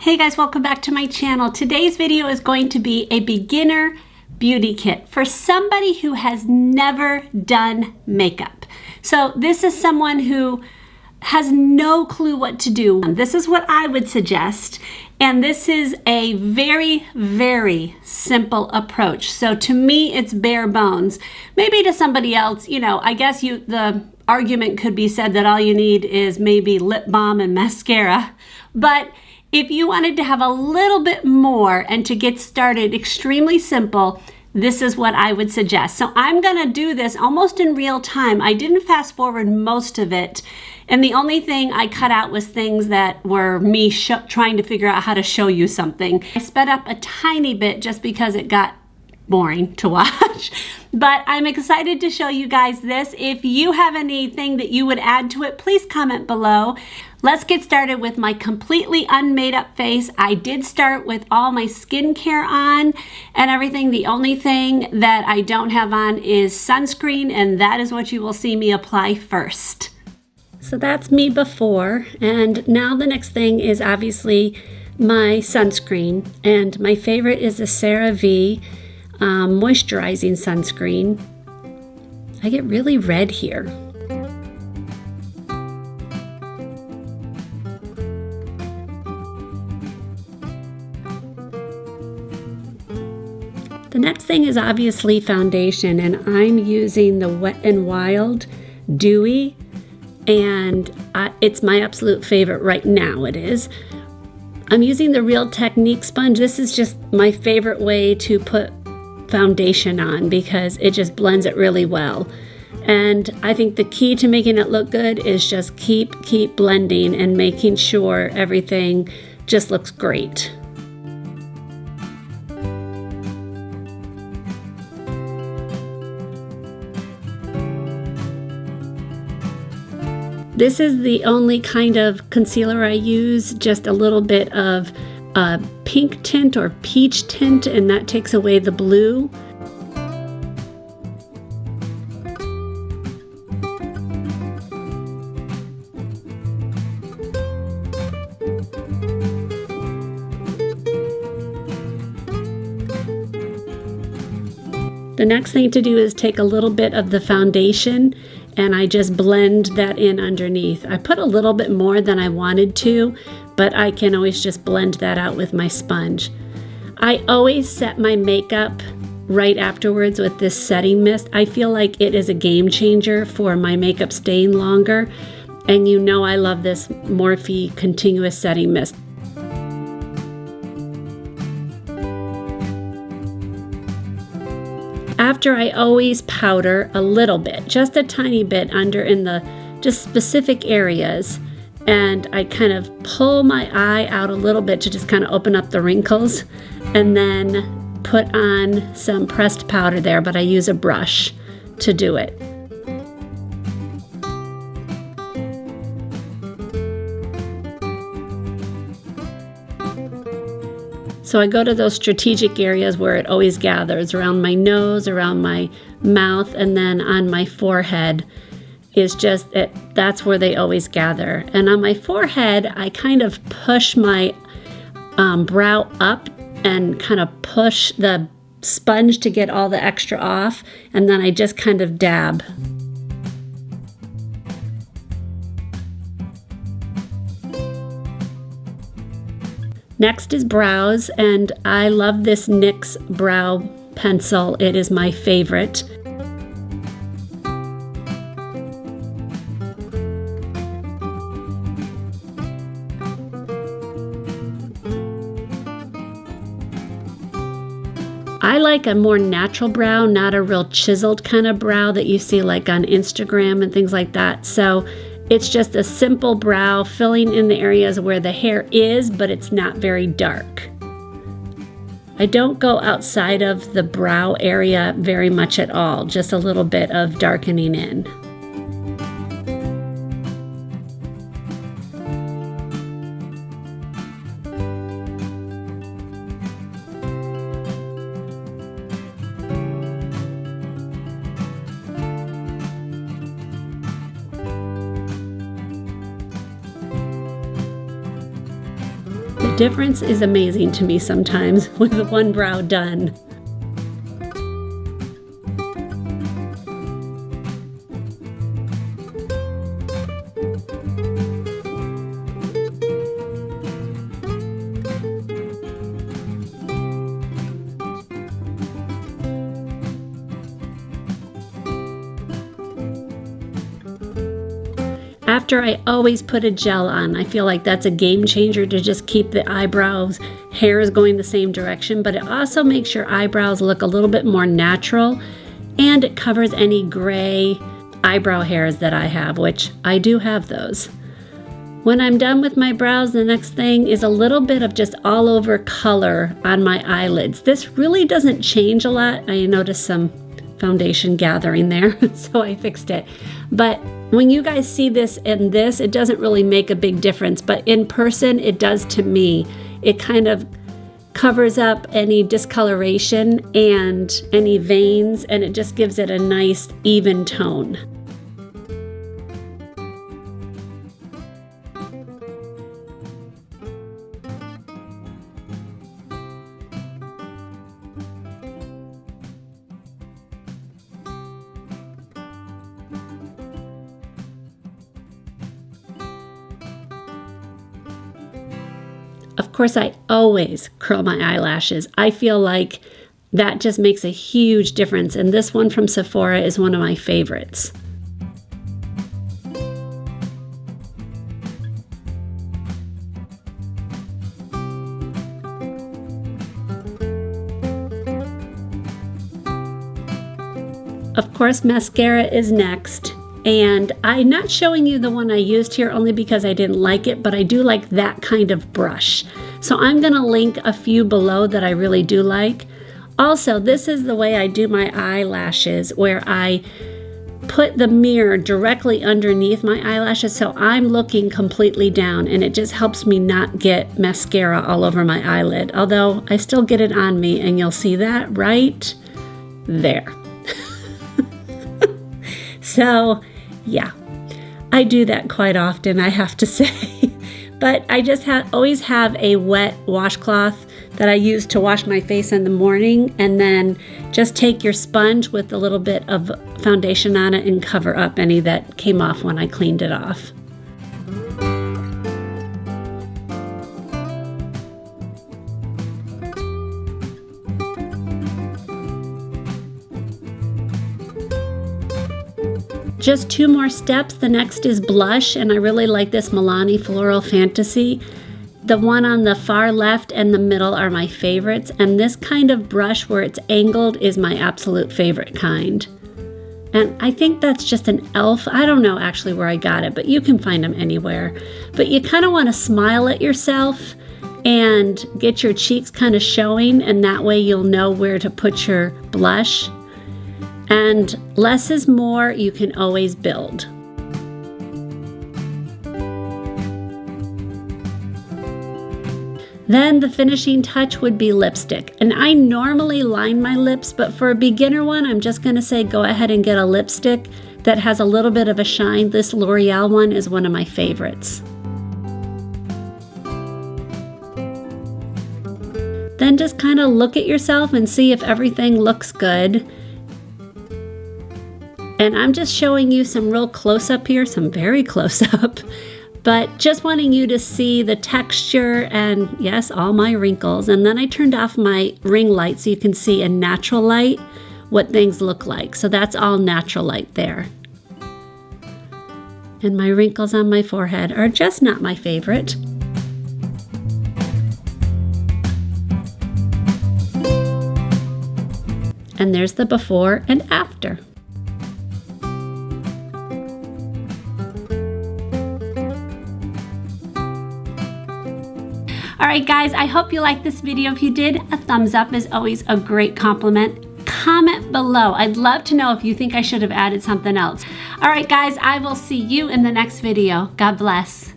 Hey guys, welcome back to my channel. Today's video is going to be a beginner beauty kit for somebody who has never done makeup. So this is someone who has no clue what to do. This is what I would suggest, and this is a very, very simple approach. So to me, it's bare bones. Maybe to somebody else, you know, I guess the argument could be said that all you need is maybe lip balm and mascara, but if you wanted to have a little bit more and to get started extremely simple, this is what I would suggest. So I'm gonna do this almost in real time. I didn't fast forward most of it, and the only thing I cut out was things that were me trying to figure out how to show you something. I sped up a tiny bit just because it got boring to watch, but I'm excited to show you guys this. If you have anything that you would add to it, please comment below. Let's get started with my completely unmade up face. I did start with all my skincare on and everything. The only thing that I don't have on is sunscreen, and that is what you will see me apply first. So that's me before, and now the next thing is obviously my sunscreen, and my favorite is the CeraVe moisturizing sunscreen. I get really red here. The next thing is obviously foundation, and I'm using the Wet n Wild Dewy, and it's my absolute favorite right now. It is. I'm using the Real Technique sponge. This is just my favorite way to put foundation on because it just blends it really well. And I think the key to making it look good is just keep blending and making sure everything just looks great. This is the only kind of concealer I use, just a little bit of pink tint or peach tint, and that takes away the blue. The next thing to do is take a little bit of the foundation and I just blend that in underneath. I put a little bit more than I wanted to, but I can always just blend that out with my sponge. I always set my makeup right afterwards with this setting mist. I feel like it is a game changer for my makeup staying longer, and you know I love this Morphe continuous setting mist. After, I always powder a little bit, just a tiny bit under in the just specific areas, and I kind of pull my eye out a little bit to just kind of open up the wrinkles, and then put on some pressed powder there, but I use a brush to do it. So I go to those strategic areas where it always gathers, around my nose, around my mouth, and then on my forehead is just it. That's where they always gather. And on my forehead, I kind of push my brow up and kind of push the sponge to get all the extra off, and then I just kind of dab. Next is brows, and I love this NYX brow pencil. It is my favorite. I like a more natural brow, not a real chiseled kind of brow that you see like on Instagram and things like that. So it's just a simple brow, filling in the areas where the hair is, but it's not very dark. I don't go outside of the brow area very much at all, just a little bit of darkening in. difference is amazing to me sometimes with one brow done. After, I always put a gel on. I feel like that's a game changer to just keep the eyebrows hairs going the same direction, but it also makes your eyebrows look a little bit more natural, and it covers any gray eyebrow hairs that I have, which I do have those. When I'm done with my brows, the next thing is a little bit of just all over color on my eyelids. This really doesn't change a lot. I noticed some foundation gathering there, so I fixed it. But when you guys see this and this, it doesn't really make a big difference, but in person it does to me. It kind of covers up any discoloration and any veins, and it just gives it a nice even tone. Of course, I always curl my eyelashes. I feel like that just makes a huge difference, and this one from Sephora is one of my favorites. Of course, mascara is next. And I'm not showing you the one I used here only because I didn't like it, but I do like that kind of brush. So I'm going to link a few below that I really do like. Also, this is the way I do my eyelashes, where I put the mirror directly underneath my eyelashes so I'm looking completely down, and it just helps me not get mascara all over my eyelid. Although I still get it on me, and you'll see that right there. So yeah, I do that quite often, I have to say. But I just always have a wet washcloth that I use to wash my face in the morning, and then just take your sponge with a little bit of foundation on it and cover up any that came off when I cleaned it off. Just 2 more steps. The next is blush, and I really like this Milani Floral Fantasy. The one on the far left and the middle are my favorites, and this kind of brush where it's angled is my absolute favorite kind. And I think that's just an e.l.f. I don't know actually where I got it, but you can find them anywhere. But you kind of want to smile at yourself and get your cheeks kind of showing, and that way you'll know where to put your blush. And less is more, you can always build. Then the finishing touch would be lipstick. And I normally line my lips, but for a beginner one, I'm just gonna say go ahead and get a lipstick that has a little bit of a shine. This L'Oreal one is one of my favorites. Then just kind of look at yourself and see if everything looks good. And I'm just showing you some real close-up here, some very close-up, but just wanting you to see the texture and, yes, all my wrinkles. And then I turned off my ring light so you can see in natural light what things look like. So that's all natural light there. And my wrinkles on my forehead are just not my favorite. And there's the before and after. Alright guys, I hope you liked this video. If you did, a thumbs up is always a great compliment. Comment below. I'd love to know if you think I should have added something else. Alright guys, I will see you in the next video. God bless.